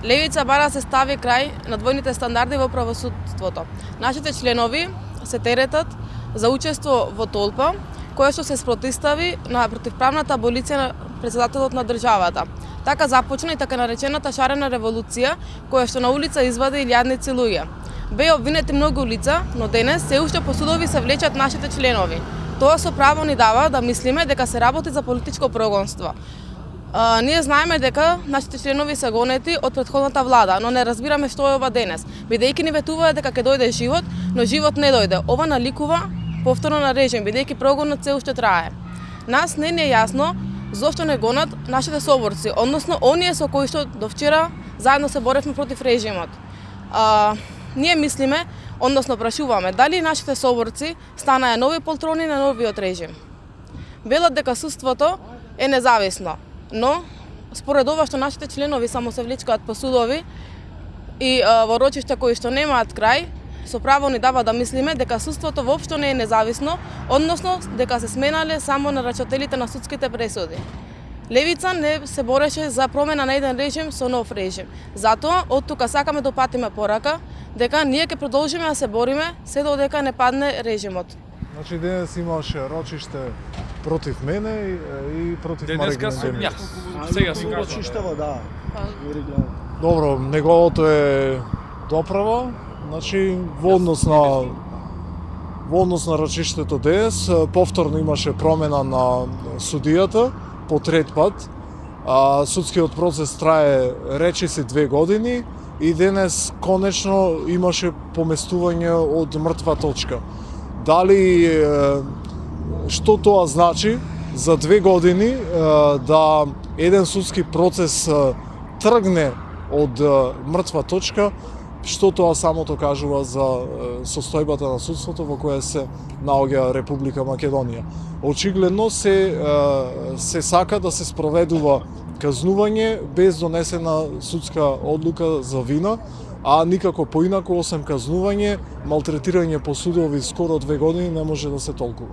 Левица бара да се стави крај на двојните стандарди во правосудството. Нашите членови се теретат за учество во толпа, која што се спротивстави на противправната аболиција на председателот на државата. Така започна и така наречената шарена револуција, која што на улица извади илјадници луѓе. Беа обвинети многу лица, но денес се уште по судови се влечат нашите членови. Тоа со право ни дава да мислиме дека се работи за политичко прогонство. Ние знаеме дека нашите членови се гонети од претходната влада, но не разбираме што е ова денес, бидејќи ни ветуваат дека ќе дојде живот, но живот не дојде. Ова наликува повторно на режим, бидејќи прогонот се уште трае. Нас не ни е јасно зошто не гонат нашите соборци, односно оние со кои што до вчера заедно се боревме против режимот. Ние мислиме, односно прашуваме, дали нашите соборци станаа нови полтрони на новиот режим. Велат дека судството е независно, но според ова што нашите членови само се влечкаат по судови и во рочишта кои што немаат крај, со право ни дава да мислиме дека судството воопшто не е независно, односно дека се сменале само нарачателите на судските пресуди. Левица не се бореше за промена на еден режим со нов режим. Затоа, од тука сакаме да упатиме порака дека ние ќе продолжиме да се бориме се додека не падне режимот. Значи денес имаше рочиште против мене и против Марек Грандемир. Сега сум рочиштава, да. Добро, неговото е доправа. Значи во однос на рочиштето денес повторно имаше промена на судијата по трет пат. Судскиот процес трае речиси 2 години и денес конечно имаше поместување од мртва точка. Дали што тоа значи за 2 години да еден судски процес тргне од мртва точка, што тоа самото кажува за состојбата на судството во која се наоѓа Република Македонија. Очигледно се сака да се спроведува казнување без донесена судска одлука за вина, а никако поинаку осем казнување, малтретирање по судови скоро 2 години не може да се толкува.